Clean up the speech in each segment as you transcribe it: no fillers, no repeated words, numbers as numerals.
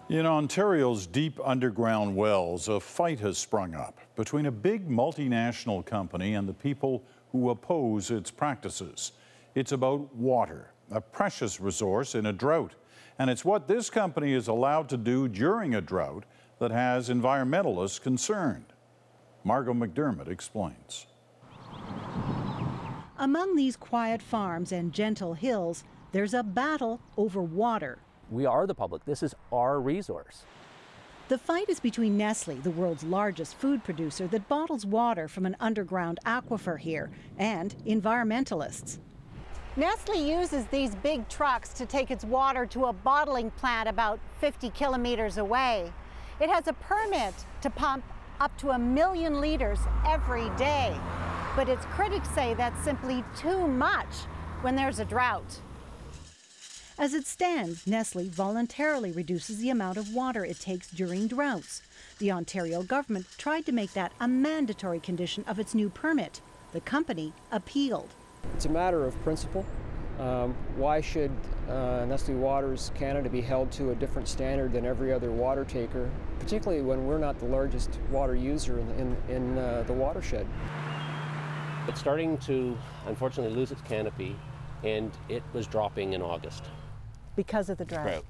In Ontario's deep underground wells, a fight has sprung up between a big multinational company and the people who oppose its practices. It's about water, a precious resource in a drought. And it's what this company is allowed to do during a drought that has environmentalists concerned. MARGO McDermott explains. Among these quiet farms and gentle hills, there's a battle over water. We are the public. This is our resource. The fight is between Nestlé, the world's largest food producer that bottles water from an underground aquifer here, and environmentalists. Nestlé uses these big trucks to take its water to a bottling plant about 50 kilometers away. It has a permit to pump up to 1 million liters every day. But its critics say that's simply too much when there's a drought. As it stands, Nestlé voluntarily reduces the amount of water it takes during droughts. The Ontario government tried to make that a mandatory condition of its new permit. The company appealed. It's a matter of principle. Why should Nestlé Waters Canada be held to a different standard than every other water taker, particularly when we're not the largest water user in the watershed? It's starting to, unfortunately, lose its canopy, and it was dropping in August. Because of the drought.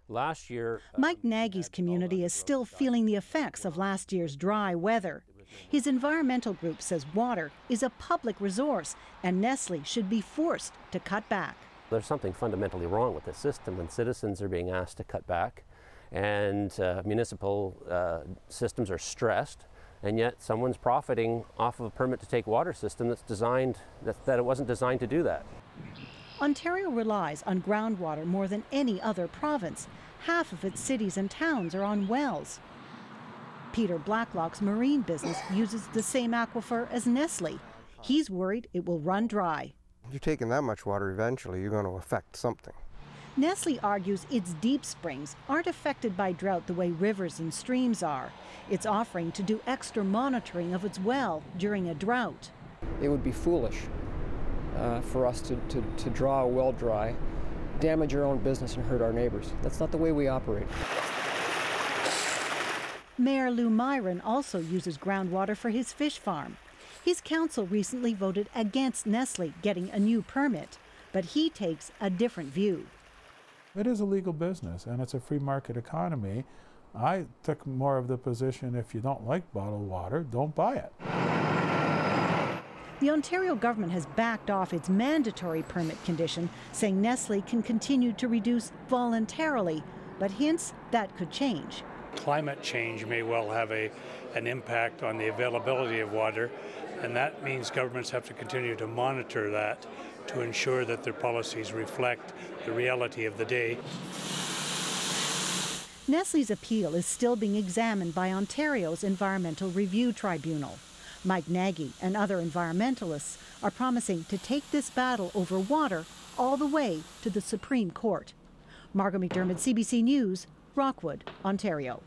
Last year, Mike Nagy's community is still feeling the effects of last year's dry weather. His environmental group says water is a public resource and Nestlé should be forced to cut back. there's something fundamentally wrong with the system when citizens are being asked to cut back and municipal systems are stressed, and yet someone's profiting off of a permit to take water system that's designed, that it wasn't designed to do that. Ontario relies on groundwater more than any other province. Half of its cities and towns are on wells. Peter Blacklock's marine business uses the same aquifer as Nestlé. He's worried it will run dry. If you're taking that much water, eventually you're going to affect something. Nestlé argues its deep springs aren't affected by drought the way rivers and streams are. It's offering to do extra monitoring of its well during a drought. It would be foolish for us to draw a well dry, damage our own business and hurt our neighbors. That's not the way we operate. Mayor Lou Myron also uses groundwater for his fish farm. His council recently voted against Nestlé getting a new permit, but he takes a different view. It is a legal business and it's a free market economy. I took more of the position, if you don't like bottled water, don't buy it. The Ontario government has backed off its mandatory permit condition, saying Nestlé can continue to reduce voluntarily, but hints that could change. Climate change may well have an impact on the availability of water, and that means governments have to continue to monitor that to ensure that their policies reflect the reality of the day. Nestlé's appeal is still being examined by Ontario's Environmental Review Tribunal. Mike Nagy and other environmentalists are promising to take this battle over water all the way to the Supreme Court. MARGO McDermott, CBC News, Rockwood, Ontario.